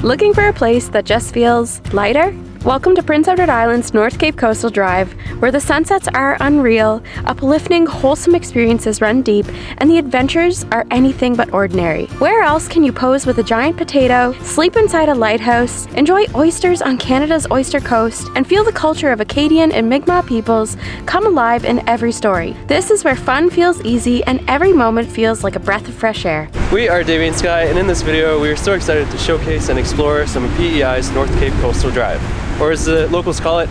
Looking for a place that just feels lighter? Welcome to Prince Edward Island's North Cape Coastal Drive, where the sunsets are unreal, uplifting, wholesome experiences run deep, and the adventures are anything but ordinary. Where else can you pose with a giant potato, sleep inside a lighthouse, enjoy oysters on Canada's oyster coast, and feel the culture of Acadian and Mi'kmaq peoples come alive in every story? This is where fun feels easy and every moment feels like a breath of fresh air. We are Davey and Sky, and in this video we are so excited to showcase and explore some of PEI's North Cape Coastal Drive, or as the locals call it,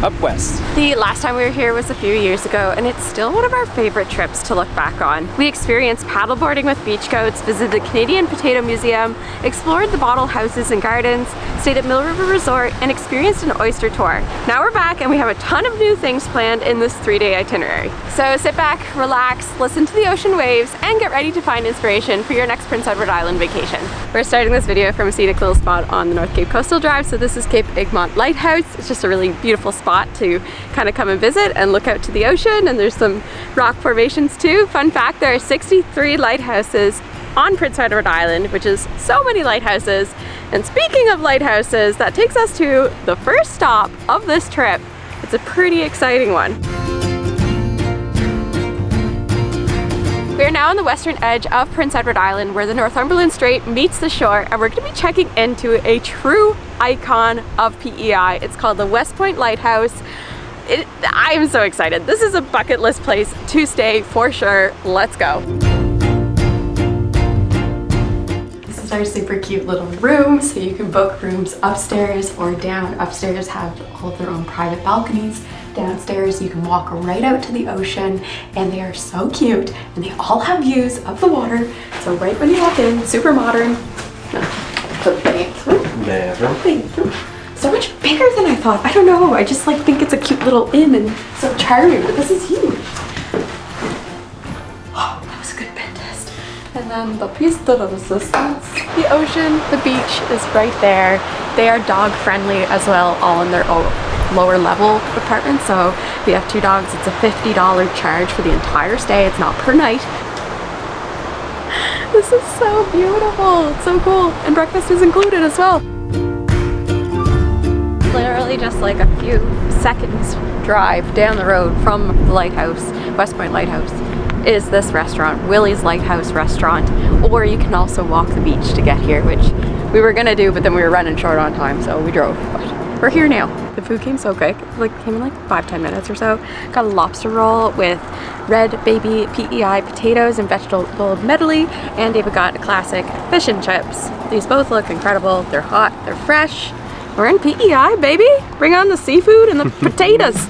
up west. The last time we were here was a few years ago, and it's still one of our favorite trips to look back on. We experienced paddleboarding with beach goats, visited the Canadian Potato Museum, explored the bottle houses and gardens, stayed at Mill River Resort, and experienced an oyster tour. Now we're back and we have a ton of new things planned in this 3-day itinerary. So sit back, relax, listen to the ocean waves, and get ready to find inspiration for your next Prince Edward Island vacation. We're starting this video from a scenic little spot on the North Cape Coastal Drive. So this is Cape Egmont Lighthouse. It's just a really beautiful spot to kind of come and visit and look out to the ocean, and there's some rock formations too. Fun fact, there are 63 lighthouses on Prince Edward Island, which is so many lighthouses. And speaking of lighthouses, that takes us to the first stop of this trip. It's a pretty exciting one. We are now on the western edge of Prince Edward Island, where the Northumberland Strait meets the shore, and we're going to be checking into a true icon of PEI. It's called the West Point Lighthouse. I am so excited. This is a bucket list place to stay for sure. Let's go. This is our super cute little room, so you can book rooms upstairs or down. Upstairs have all of their own private balconies. Downstairs you can walk right out to the ocean, and they are so cute, and they all have views of the water. So right when you walk in, super modern. So much bigger than I thought. I don't know, I just like think it's a cute little inn and so charming, but this is huge. Oh, that was a good bed test. And then the piece de resistance, the ocean, the beach is right there. They are dog friendly as well, all in their own lower level apartment. So if you have 2 dogs, it's a $50 charge for the entire stay. It's not per night. This is so beautiful. It's so cool. And breakfast is included as well. Literally just like a few seconds drive down the road from the lighthouse, West Point Lighthouse, is this restaurant, Willy's Lighthouse Restaurant. Or you can also walk the beach to get here, which we were gonna do, but then we were running short on time, so we drove. But we're here now. The food came so quick, came in like 5-10 minutes or so. Got a lobster roll with red baby PEI potatoes and vegetable medley, and David got a classic fish and chips. These both look incredible. They're hot, they're fresh. We're in PEI, baby. Bring on the seafood and the potatoes.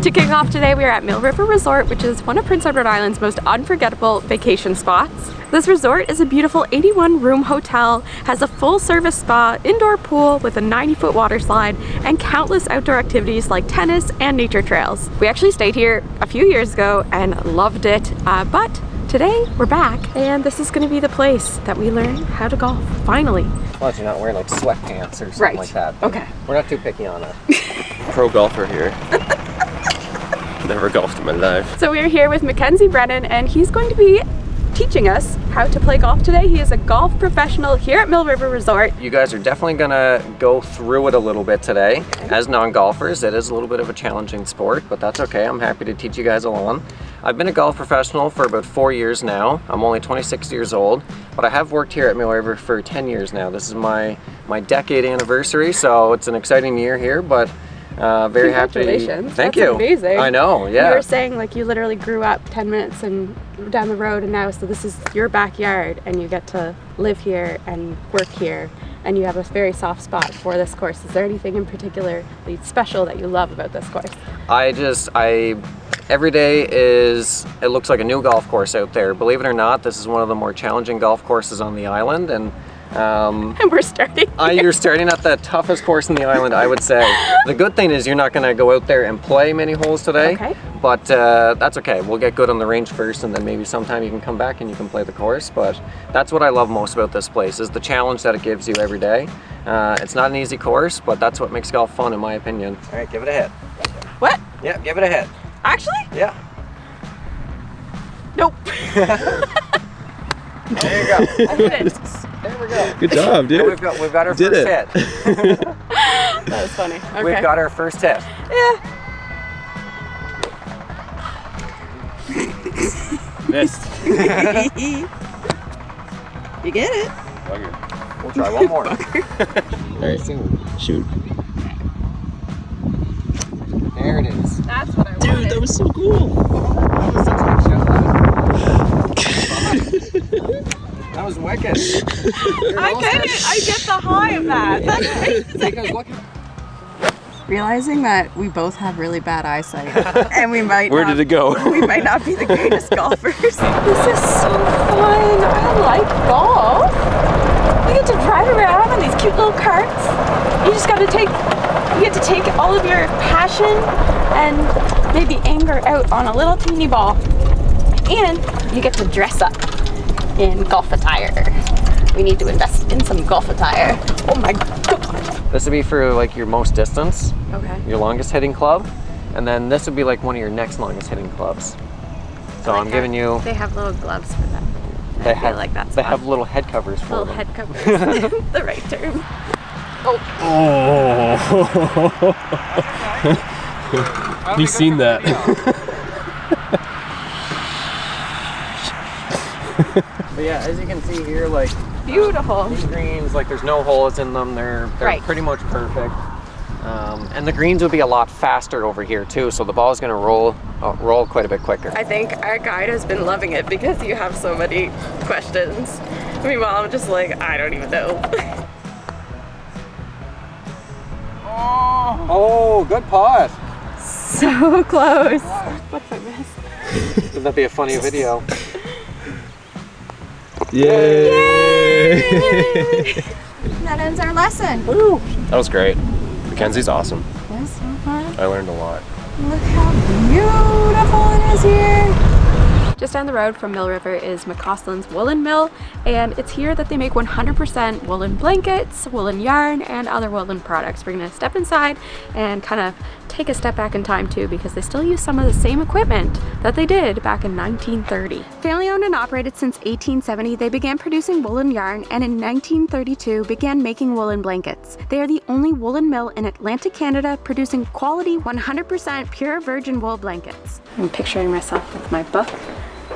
To kick off today, we are at Mill River Resort, which is one of Prince Edward Island's most unforgettable vacation spots. This resort is a beautiful 81-room hotel, has a full-service spa, indoor pool with a 90-foot water slide, and countless outdoor activities like tennis and nature trails. We actually stayed here a few years ago and loved it, but today we're back, and this is going to be the place that we learn how to golf, finally. Well, you're not wearing like sweatpants or something like that. Okay. We're not too picky on it. Pro golfer here. Never golfed in my life. So we're here with Mackenzie Brennan, and he's going to be teaching us how to play golf today. He is a golf professional here at Mill River Resort. You guys are definitely gonna go through it a little bit today. As non-golfers, it is a little bit of a challenging sport, but that's okay. I'm happy to teach you guys along. I've been a golf professional for about 4 years now. I'm only 26 years old, but I have worked here at Mill River for 10 years now. This is my decade anniversary, so it's an exciting year here, but very happy. Congratulations. Thank That's you. Amazing. I know, yeah. You were saying like you literally grew up 10 minutes and down the road, and now so this is your backyard and you get to live here and work here, and you have a very soft spot for this course. Is there anything in particular special that you love about this course? Every day it looks like a new golf course out there. Believe it or not, this is one of the more challenging golf courses on the island, and we're starting you're starting at the toughest course in the island, I would say. The good thing is you're not going to go out there and play many holes today, okay, but that's okay. We'll get good on the range first, and then maybe sometime you can come back and you can play the course. But that's what I love most about this place, is the challenge that it gives you every day. It's not an easy course, but that's what makes golf fun, in my opinion. All right, give it a hit. What? Yeah, give it a hit. Actually? Yeah. Nope. There you go. I did it. There we go. Good job, dude. We've got our first hit. That was funny. Okay. We've got our first hit. Yeah. Missed. You get it. Bugger. We'll try one more. All right, shoot. There it is. That's what I wanted. Dude, that was so cool. That was such a good shot. That was wicked. I get it. I get the high of that. That's Because look at realizing that we both have really bad eyesight and we might Where did it go? we might not be the greatest golfers. This is so fun. I like golf. We get to drive around on these cute little carts. You just got to you get to take all of your passion and maybe anger out on a little teeny ball. And you get to dress up in golf attire. We need to invest in some golf attire. Oh my god. this would be for like your most distance, Okay. your longest hitting club, and then this would be like one of your next longest hitting clubs. So I'm giving you. They have little gloves for that. They I feel like that's They fun. have little head covers for Little them. head covers. The right term. Oh. He's seen that. But yeah, as you can see here, like Beautiful. these greens, like there's no holes in them. They're Right. pretty much perfect. And the greens will be a lot faster over here too, so the ball is going to roll quite a bit quicker. I think our guide has been loving it because you have so many questions. Meanwhile, I'm just like, I don't even know. Oh, good putt. So close. What if I miss? Wouldn't that be a funny video? Yay! That ends our lesson. Woo! That was great. Mackenzie's awesome. That's so fun. I learned a lot. Look how beautiful it is here. Just down the road from Mill River is MacAusland's Woollen Mill, and it's here that they make 100% woolen blankets, woolen yarn, and other woolen products. We're gonna step inside and kind of take a step back in time too, because they still use some of the same equipment that they did back in 1930. Family owned and operated since 1870, they began producing woolen yarn, and in 1932 began making woolen blankets. They are the only woolen mill in Atlantic Canada producing quality 100% pure virgin wool blankets. I'm picturing myself with my book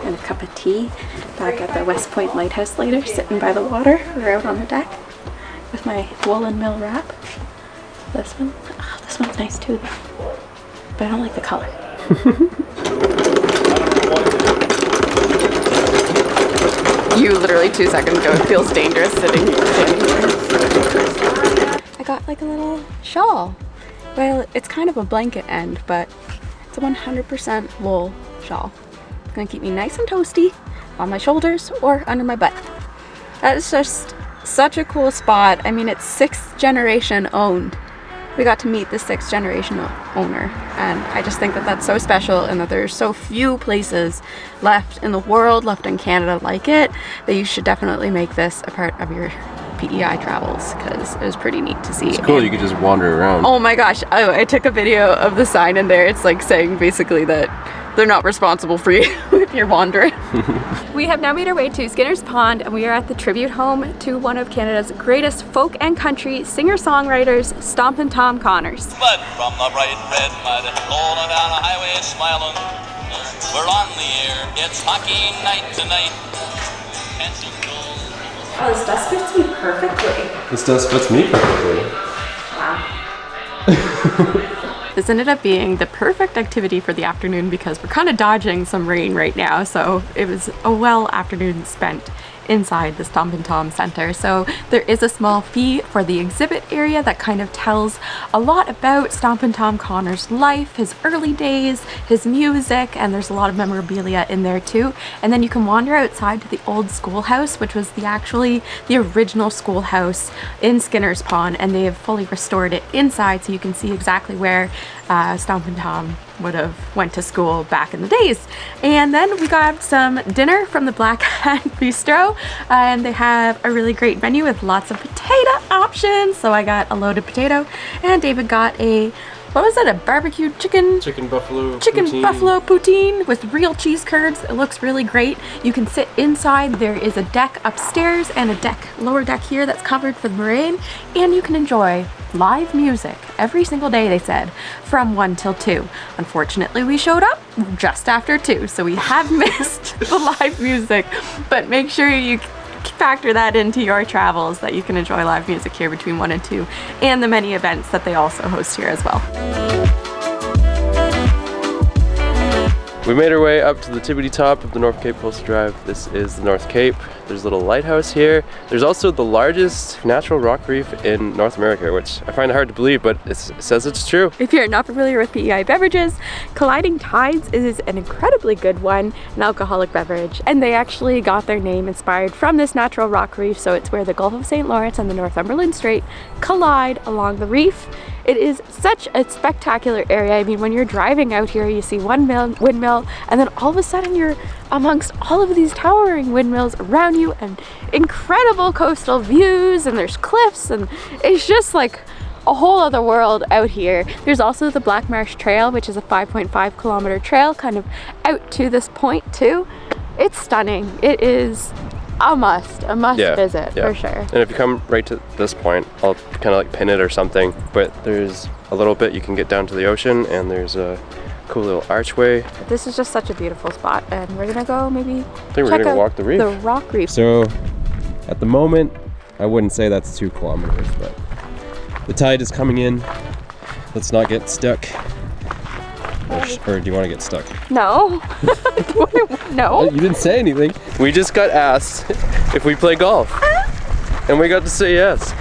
and a cup of tea back at the West Point Lighthouse later, sitting by the water or out on the deck with my woolen mill wrap. This one, oh, this one's nice too, but I don't like the color. You literally 2 seconds ago, it feels dangerous standing here. I got like a little shawl. Well, it's kind of a blanket end, but it's a 100% wool shawl. It's gonna keep me nice and toasty on my shoulders or under my butt. That is just such a cool spot. I mean, it's 6th generation owned. We got to meet the 6th generation owner, and I just think that that's so special, and that there's so few places left in the world, left in Canada like it, that you should definitely make this a part of your PEI travels, because it was pretty neat to see. It's cool, you could just wander around. Oh my gosh, I took a video of the sign in there. It's like saying basically that they're not responsible for you if you're wandering. We have now made our way to Skinner's Pond, and we are at the tribute home to one of Canada's greatest folk and country singer-songwriters, Stompin Tom Connors. Blood from the bright red mud, rolling down a highway smiling. We're on the air, it's hockey night tonight. Oh, this dust fits me perfectly. This does fits me perfectly. Wow. This ended up being the perfect activity for the afternoon because we're kind of dodging some rain right now, so it was a well afternoon spent inside the Stompin Tom Centre. So there is a small fee for the exhibit area that kind of tells a lot about Stompin Tom Connors' life, his early days, his music, and there's a lot of memorabilia in there too. And then you can wander outside to the old schoolhouse, which was the original schoolhouse in Skinner's Pond, and they have fully restored it inside so you can see exactly where Stompin Tom would have went to school back in the days. And then we got some dinner from the Black Hat Bistro, and they have a really great menu with lots of potato options. So I got a loaded potato, and David got a what was it? A barbecue chicken buffalo poutine with real cheese curds. It looks really great. You can sit inside. There is a deck upstairs and a lower deck here that's covered for the marine, and you can enjoy live music every single day, they said, from 1 till 2. Unfortunately, we showed up just after 2, so we have missed the live music, but make sure you factor that into your travels, that you can enjoy live music here between 1 and 2, and the many events that they also host here as well. We made our way up to the tippity top of the North Cape Coastal Drive. This is the North Cape. There's a little lighthouse here. There's also the largest natural rock reef in North America, which I find it hard to believe, but it says it's true. If you're not familiar with PEI beverages, Colliding Tides is an incredibly good one, an alcoholic beverage, and they actually got their name inspired from this natural rock reef, so it's where the Gulf of St. Lawrence and the Northumberland Strait collide along the reef. It is such a spectacular area. I mean, when you're driving out here, you see one windmill, and then all of a sudden you're amongst all of these towering windmills around you and incredible coastal views, and there's cliffs, and it's just like a whole other world out here. There's also the Black Marsh Trail, which is a 5.5 kilometer trail kind of out to this point too. It's stunning. It is a must visit for sure. And if you come right to this point, I'll kind of like pin it or something, but there's a little bit you can get down to the ocean, and there's a cool little archway. This is just such a beautiful spot, and we're gonna go maybe I think we're gonna go walk the reef. The rock reef. So at the moment, I wouldn't say that's 2 kilometers, but the tide is coming in. Let's not get stuck. Or do you want to get stuck? No. No. You didn't say anything. We just got asked if we play golf. And we got to say yes.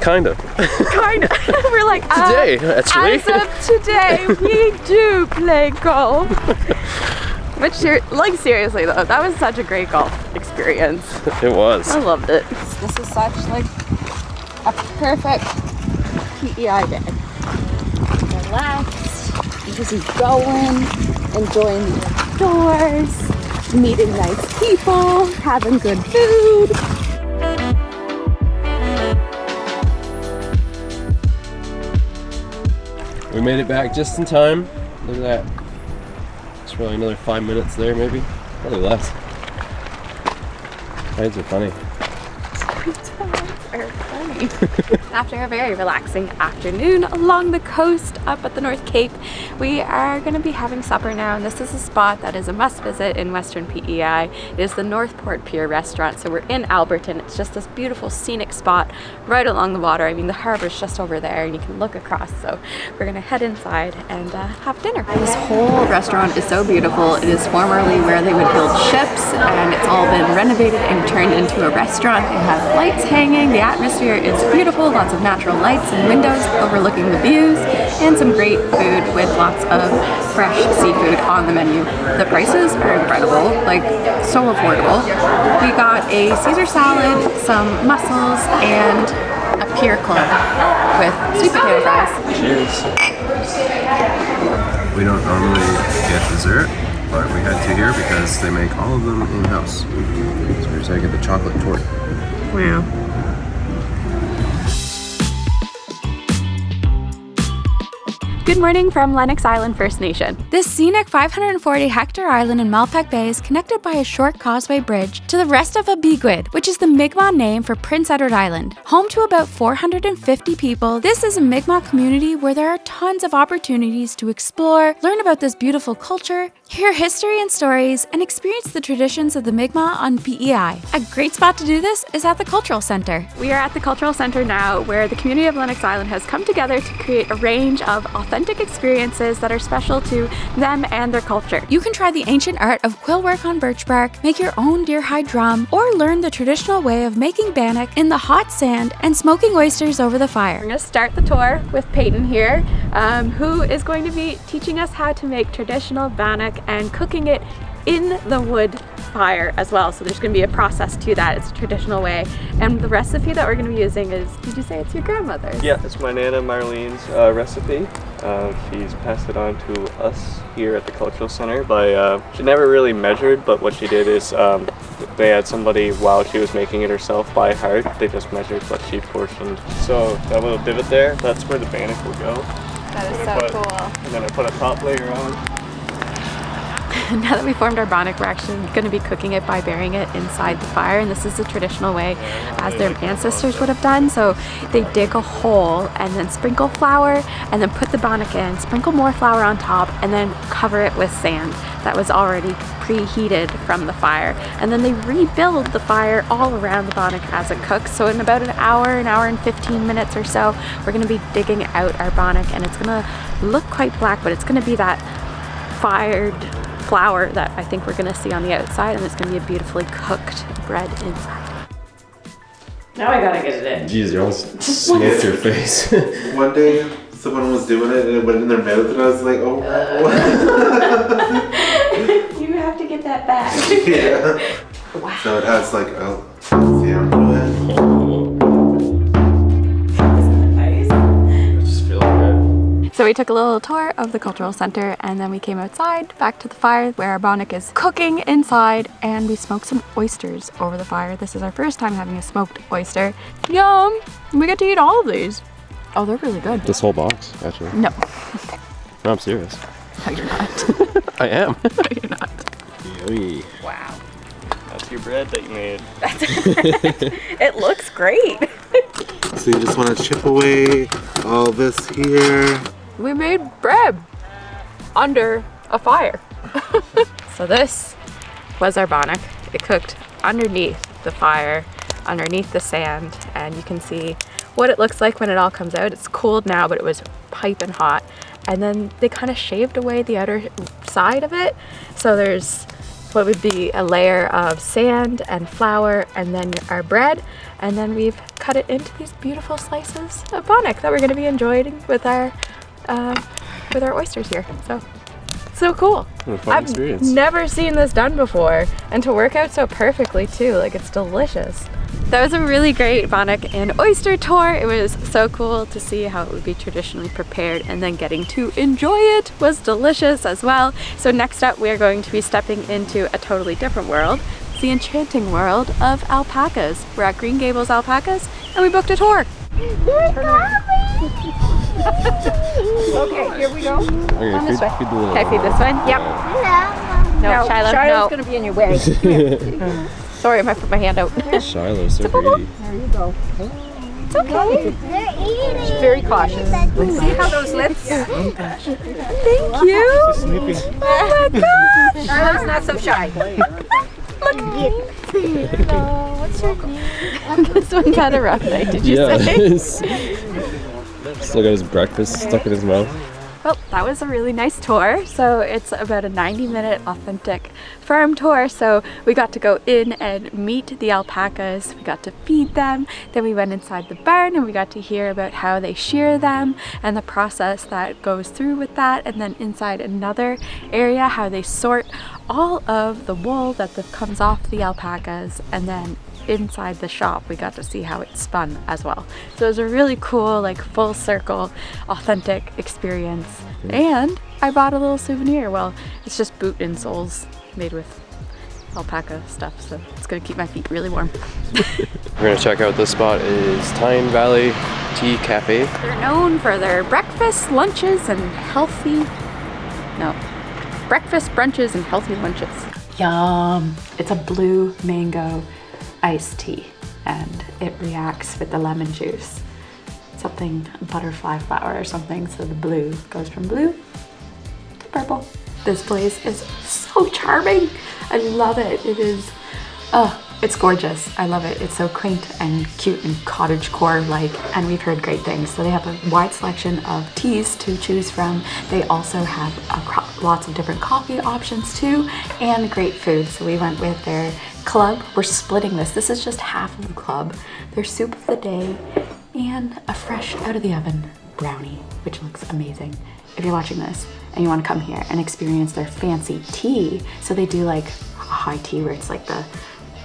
Kind of. Kind of. We're like, today, actually. As of today, we do play golf. But seriously though, that was such a great golf experience. It was. I loved it. This is such like a perfect PEI day. Relax. Easy going, enjoying the outdoors, meeting nice people, having good food. We made it back just in time. Look at that. It's probably another 5 minutes there, maybe. Probably less. Tides are funny. After a very relaxing afternoon along the coast up at the North Cape, we are going to be having supper now, and this is a spot that is a must visit in Western PEI. It is the Northport Pier restaurant. So we're in Alberton. It's just this beautiful scenic spot right along the water. I mean, the harbor's just over there and you can look across. So we're going to head inside and have dinner. This whole restaurant is so beautiful. It is formerly where they would build ships, and it's all been renovated and turned into a restaurant. They have lights hanging. The atmosphere is beautiful. Lots of natural lights and windows overlooking the views, and some great food with lots of fresh seafood on the menu. The prices are incredible, like so affordable. We got a Caesar salad, some mussels, and a Pier club with sweet potato fries. Cheers. We don't normally get dessert, but we had to here because they make all of them in-house. So we're just gonna get the chocolate torte. Wow. Good morning from Lennox Island First Nation. This scenic 540-hectare island in Malpeque Bay is connected by a short causeway bridge to the rest of Backwoods, which is the Mi'kmaq name for Prince Edward Island. Home to about 450 people, this is a Mi'kmaq community where there are tons of opportunities to explore, learn about this beautiful culture, hear history and stories, and experience the traditions of the Mi'kmaq on PEI. A great spot to do this is at the Cultural Centre. We are at the Cultural Centre now, where the community of Lennox Island has come together to create a range of authentic experiences that are special to them and their culture. You can try the ancient art of quill work on birch bark, make your own deer hide drum, or learn the traditional way of making bannock in the hot sand and smoking oysters over the fire. We're going to start the tour with Peyton here, who is going to be teaching us how to make traditional bannock and cooking it in the wood fire as well. So there's going to be a process to that. It's a traditional way. And the recipe that we're going to be using is, did you say it's your grandmother's? Yeah, it's my Nana Marlene's recipe. She's passed it on to us here at the Cultural Center by, she never really measured, but what she did is they had somebody, while she was making it herself by heart, they just measured what she portioned. So that little divot there, that's where the bannock will go. That is And so cool. And then I put a top layer on. Now that we formed our bonnet, we're actually going to be cooking it by burying it inside the fire, and this is the traditional way as their ancestors would have done. So they dig a hole and then sprinkle flour and then put the bonnet in, sprinkle more flour on top, and then cover it with sand that was already preheated from the fire. And then they rebuild the fire all around the bonnet as it cooks. So in about an hour and 15 minutes or so, we're going to be digging out our bonnet, and it's going to look quite black, but it's going to be that fired flour that I think we're gonna see on the outside, and it's gonna be a beautifully cooked bread inside. Now I gotta get it in. Jeez, you almost sniffed your face. One day, someone was doing it and it went in their mouth, and I was like, oh no. You have to get that back. Yeah. Wow. So it has like a sound to it. I just feel good. So we took a little tour of the cultural center, and then we came outside back to the fire where our bonnet is cooking inside, and we smoked some oysters over the fire. This is our first time having a smoked oyster. Yum! We get to eat all of these. Oh, they're really good. This whole box, actually. No. No, I'm serious. No, you're not. I am. No, you're not. Yummy. Wow. That's your bread that you made. It looks great. So you just want to chip away all this here. We made bread under a fire. So this was our bonnet. It cooked underneath the fire, underneath the sand, and you can see what it looks like when it all comes out. It's cooled now, but it was piping hot. And then they kind of shaved away the outer side of it. So there's what would be a layer of sand and flour, and then our bread, and then we've cut it into these beautiful slices of bonnet that we're going to be enjoying with our oysters here. So cool. What a fun experience. I've never seen this done before, and to work out so perfectly too. Like, it's delicious. That was a really great bonnet and oyster tour. It was so cool to see how it would be traditionally prepared, and then getting to enjoy it was delicious as well. So next up, we are going to be stepping into a totally different world. It's the enchanting world of alpacas. We're at Green Gables Alpacas, and we booked a tour. Okay, here we go. Okay, feed the little Can I feed this one? Yep. No, Shiloh, Shiloh's gonna be in your way. Sorry, I might put my hand out. Shiloh's so greedy. There you go. It's okay. She's very cautious. See how those lips? Thank you. Oh my gosh. Shiloh's not so shy. Hello, what's your name? This one had a rough night, did you say? Still got his breakfast stuck in his mouth. Well, that was a really nice tour. So it's about a 90-minute authentic farm tour. So we got to go in and meet the alpacas. We got to feed them. Then we went inside the barn and we got to hear about how they shear them and the process that goes through with that. And then inside another area, how they sort all of the wool that comes off the alpacas, and then inside the shop we got to see how it's spun as well. So it was a really cool, like, full circle authentic experience. And I bought a little souvenir. Well, it's just boot insoles made with alpaca stuff, so it's gonna keep my feet really warm. We're gonna check out this spot. Is Tyne Valley Tea Cafe. They're known for their breakfast, lunches, and breakfast, brunches, and healthy lunches. Yum! It's a blue mango iced tea, and it reacts with the lemon juice. Something butterfly flower or something, so the blue goes from blue to purple. This place is so charming. I love it. It is, it's gorgeous. I love it. It's so quaint and cute and cottagecore like, and we've heard great things. So they have a wide selection of teas to choose from. They also have lots of different coffee options too, and great food. So we went with their club. We're splitting this. This is just half of the club. Their soup of the day and a fresh out of the oven brownie, which looks amazing. If you're watching this and you want to come here and experience their fancy tea, so they do like a high tea where it's like the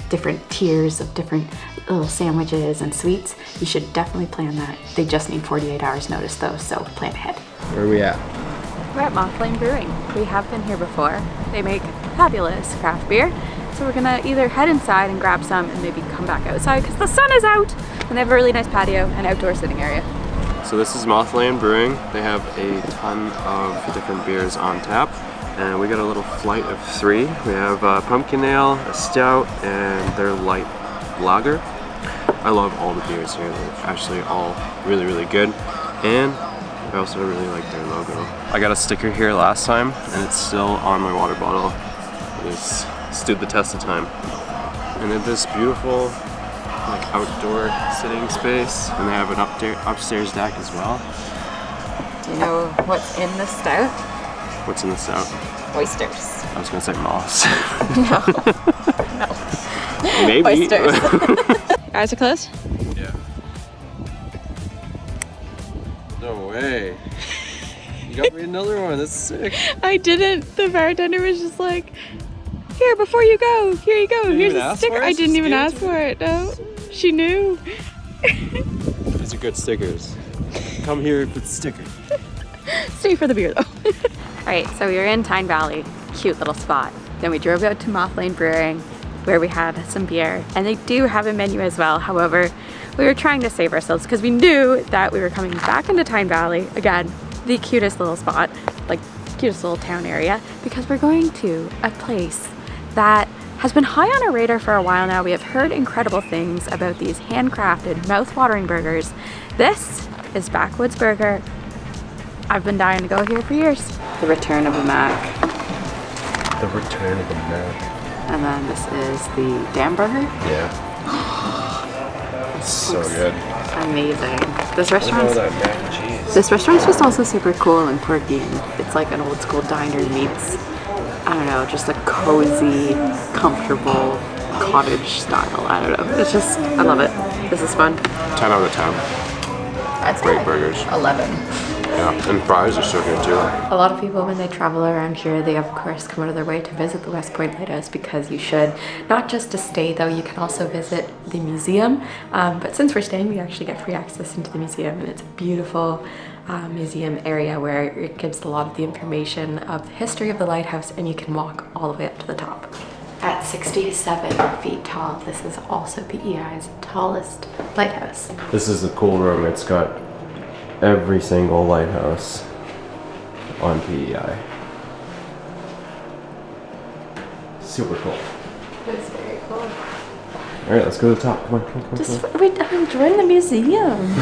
different tiers of different little sandwiches and sweets, you should definitely plan that. They just need 48 hours notice though, so plan ahead. Where are we at? We're at Moth Brewing. We have been here before. They make fabulous craft beer. So we're gonna either head inside and grab some and maybe come back outside because the sun is out, and they have a really nice patio and outdoor sitting area. So this is Moth Brewing. They have a ton of different beers on tap. And we got a little flight of 3. We have pumpkin ale, a stout, and their light lager. I love all the beers here. They're actually all really, really good. And I also really like their logo. I got a sticker here last time, and it's still on my water bottle. It's stood the test of time. And then this beautiful like outdoor sitting space, and they have an upstairs deck as well. Do you know what's in the stout? What's in the stout? Oysters. I was gonna say moss. No. Maybe. Oysters. Eyes are closed? Yeah. No way. You got me another one. That's sick. I didn't. The bartender was just like, here, before you go, here you go. Here's a sticker. I didn't even ask for it. No, she knew. These are good stickers. Come here for the sticker. Stay for the beer though. Alright, so we were in Tyne Valley, cute little spot. Then we drove out to Moth Brewing, where we had some beer. And they do have a menu as well. However, we were trying to save ourselves because we knew that we were coming back into Tyne Valley. Again, the cutest little spot, like cutest little town area, because we're going to a place that has been high on our radar for a while now. We have heard incredible things about these handcrafted, mouth-watering burgers. This is Backwoods Burger. I've been dying to go here for years. The return of a Mac. The return of the Mac. And then this is the Dam Burger. Yeah. It's so good. Amazing. This Look at all restaurant's that mac and cheese. This restaurant's just also super cool and quirky. It's like an old school diner meets, I don't know, just a cozy, comfortable cottage style. I don't know. It's just, I love it. This is fun. 10 out of 10. That's Great burgers. 11. Yeah, and fries are so good too. A lot of people, when they travel around here, they of course come out of their way to visit the West Point Lighthouse, because you should. Not just to stay though, you can also visit the museum. But since we're staying, we actually get free access into the museum, and it's a beautiful museum area where it gives a lot of the information of the history of the lighthouse, and you can walk all the way up to the top. At 67 feet tall, this is also PEI's tallest lighthouse. This is a cool room. It's got every single lighthouse on PEI. Super cool. It's very cool. Alright, let's go to the top. Come on, come on, come on. Just wait, I'm enjoying the museum.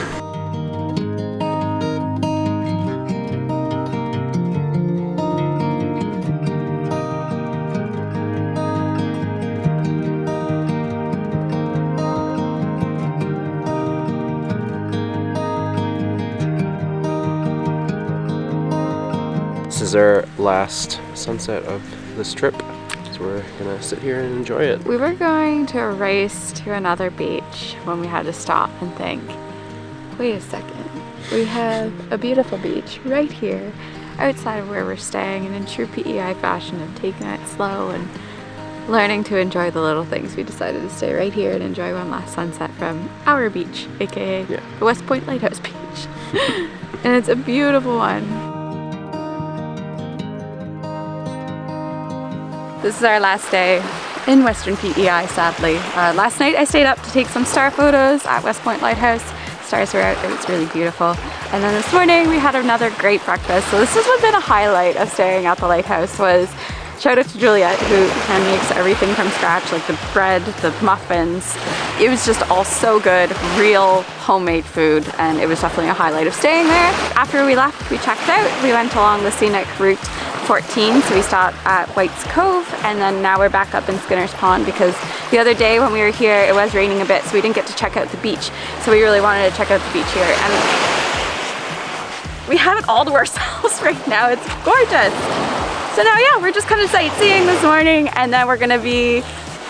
This is our last sunset of this trip, so we're gonna sit here and enjoy it. We were going to race to another beach when we had to stop and think, wait a second, we have a beautiful beach right here outside of where we're staying, and in true PEI fashion of taking it slow and learning to enjoy the little things, we decided to stay right here and enjoy one last sunset from our beach, aka the West Point Lighthouse Beach. And it's a beautiful one. This is our last day in Western PEI, sadly. Last night I stayed up to take some star photos at West Point Lighthouse. Stars were out, it was really beautiful. And then this morning we had another great breakfast. So this has been a highlight of staying at the lighthouse. Was shout out to Juliet, who hand makes everything from scratch, like the bread, the muffins. It was just all so good, real homemade food, and it was definitely a highlight of staying there. After we left, we checked out. We went along the scenic route 14, so we stopped at White's Cove, and then now we're back up in Skinner's Pond, because the other day when we were here it was raining a bit, so we didn't get to check out the beach. So we really wanted to check out the beach here, and we have it all to ourselves right now. It's gorgeous. So now, yeah, we're just kind of sightseeing this morning, and then we're gonna be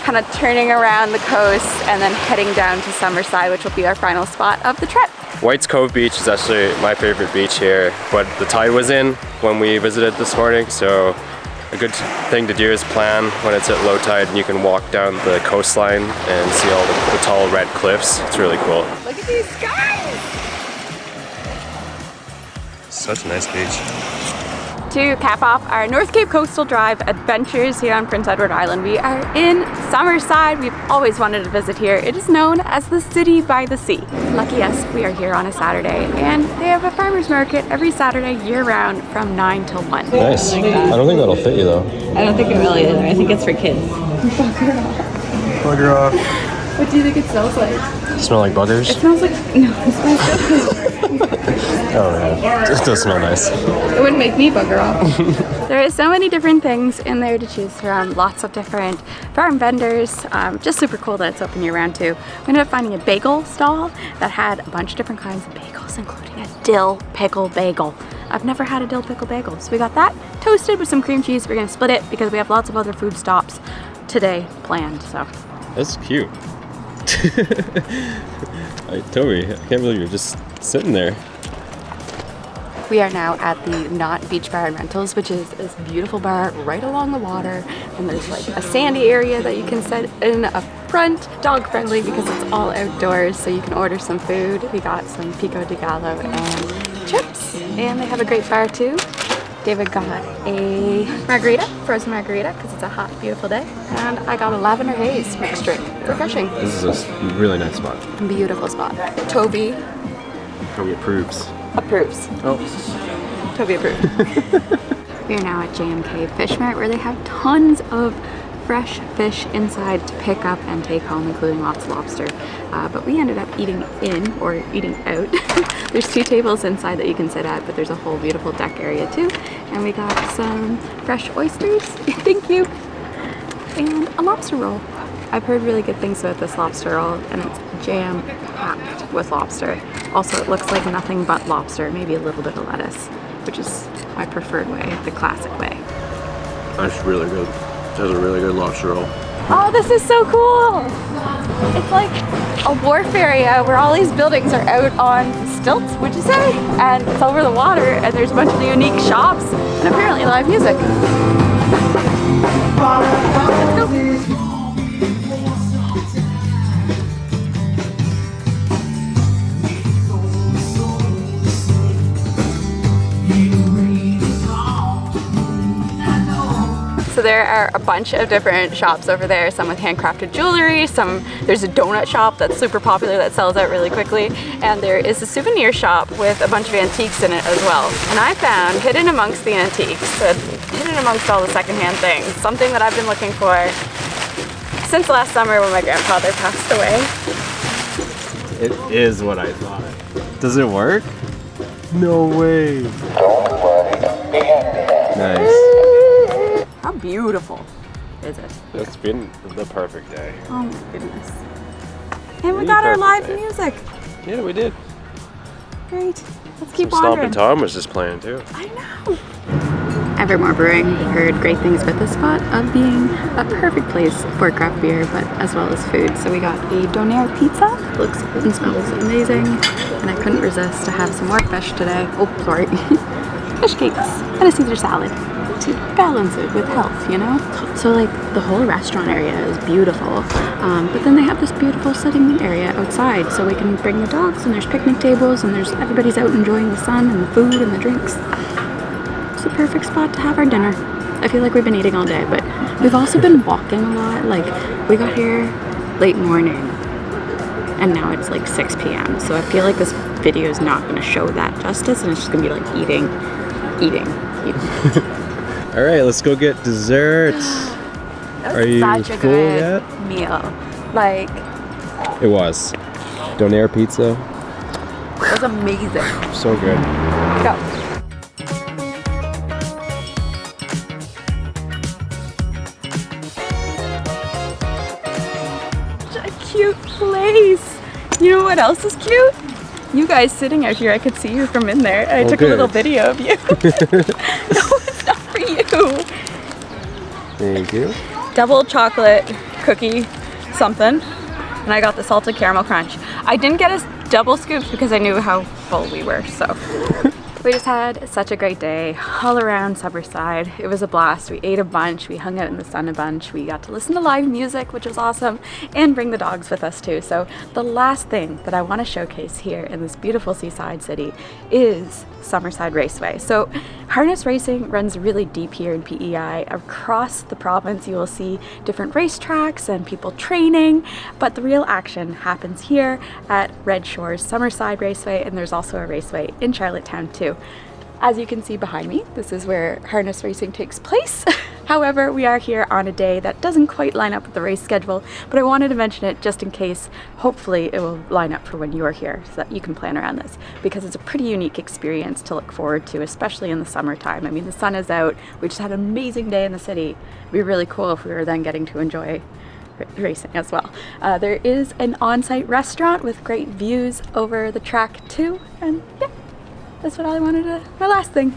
kind of turning around the coast and then heading down to Summerside, which will be our final spot of the trip. White's Cove Beach is actually my favorite beach here, but the tide was in when we visited this morning, so a good thing to do is plan when it's at low tide, and you can walk down the coastline and see all the tall red cliffs. It's really cool. Look at these guys! Such a nice beach. To cap off our North Cape Coastal Drive adventures here on Prince Edward Island, we are in Summerside. We've always wanted to visit here. It is known as the city by the sea. Lucky us, we are here on a Saturday, and they have a farmer's market every Saturday year-round from 9 till 1. Nice. I don't think that'll fit you though. I don't think it will either. I think it's for kids. Bugger off. What do you think it smells like? Smell like buggers? It smells like, no, it smells like Oh man, it does smell nice. It wouldn't make me bugger off. There is so many different things in there to choose from. Lots of different farm vendors. Just super cool that it's open year round too. We ended up finding a bagel stall that had a bunch of different kinds of bagels, including a dill pickle bagel. I've never had a dill pickle bagel. So we got that toasted with some cream cheese. We're gonna split it because we have lots of other food stops today planned, so. That's cute. Toby, I can't believe you're just sitting there. We are now at the Knot Beach Bar and Rentals, which is this beautiful bar right along the water. And there's like a sandy area that you can sit in up front, dog friendly because it's all outdoors, so you can order some food. We got some pico de gallo and chips, and they have a great bar too. David got a margarita, frozen margarita, because it's a hot, beautiful day. And I got a lavender haze mixed drink. Refreshing. This is a really nice spot. Beautiful spot. Toby approves. approves. Oh. Toby approved. We are now at JMK Fishmart, where they have tons of fresh fish inside to pick up and take home, including lots of lobster. But we ended up eating in, or eating out. There's 2 tables inside that you can sit at, but there's a whole beautiful deck area too. And we got some fresh oysters, thank you, and a lobster roll. I've heard really good things about this lobster roll, and it's jam-packed with lobster. Also, it looks like nothing but lobster, maybe a little bit of lettuce, which is my preferred way, the classic way. That's really good. That's a really good lobster roll. Oh, this is so cool! It's like a wharf area where all these buildings are out on stilts, would you say? And it's over the water, and there's a bunch of unique shops, and apparently live music. Let's go. So there are a bunch of different shops over there, some with handcrafted jewelry, there's a donut shop that's super popular that sells out really quickly, and there is a souvenir shop with a bunch of antiques in it as well. And I found, hidden amongst the antiques, hidden amongst all the secondhand things, something that I've been looking for since last summer when my grandfather passed away. It is what I thought. Does it work? No way. Nice. How beautiful is it? It's been the perfect day. Oh my goodness. And we got our live music. Yeah, we did. Great. Let's keep Some wandering. Stompin Tom was just playing too. I know. Evermoore Brewing heard great things about this spot of being a perfect place for craft beer, but as well as food. So we got a donair pizza. Looks and smells amazing. And I couldn't resist to have some more fish today. Oh, sorry. Fish cakes and a Caesar salad to balance it with health, you know? So like the whole restaurant area is beautiful, but then they have this beautiful sitting area outside, so we can bring the dogs, and there's picnic tables, and everybody's out enjoying the sun and the food and the drinks. It's the perfect spot to have our dinner. I feel like we've been eating all day, but we've also been walking a lot. Like we got here late morning, and now it's like 6 p.m. So I feel like this video is not going to show that justice, and it's just going to be like eating. All right, let's go get dessert. Are you such a full good yet? meal. Like, It was. Donair pizza. it was amazing. So good. Go. Such a cute place. You know what else is cute? You guys sitting out here. I could see you from in there. I took a little video of you. No, it's not for you. Thank you. Double chocolate cookie something, and I got the salted caramel crunch. I didn't get us double scoops because I knew how full we were, so We just had such a great day all around Summerside. It was a blast. We ate a bunch, we hung out in the sun a bunch, we got to listen to live music, which was awesome, and bring the dogs with us too. So the last thing that I want to showcase here in this beautiful seaside city is Summerside Raceway. So harness racing runs really deep here in PEI. Across the province you will see different racetracks and people training, but the real action happens here at Red Shore's Summerside Raceway, and there's also a raceway in Charlottetown too. As you can see behind me, this is where harness racing takes place. However, we are here on a day that doesn't quite line up with the race schedule, but I wanted to mention it just in case. Hopefully it will line up for when you're here so that you can plan around this, because it's a pretty unique experience to look forward to, especially in the summertime. I mean, the sun is out, we just had an amazing day in the city. It'd be really cool if we were then getting to enjoy racing as well. There is an on-site restaurant with great views over the track too, and yeah, that's what I wanted to, my last thing.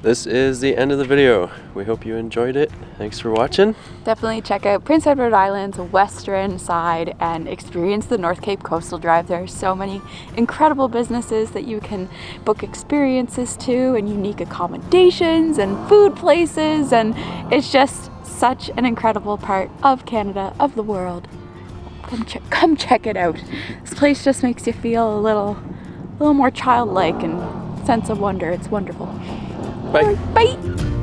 This is the end of the video. We hope you enjoyed it. Thanks for watching. Definitely check out Prince Edward Island's western side and experience the North Cape Coastal Drive. There are so many incredible businesses that you can book experiences to, and unique accommodations and food places, and it's just such an incredible part of Canada, of the world. Come check it out. This place just makes you feel a little more childlike and sense of wonder. It's wonderful. Bye. Bye.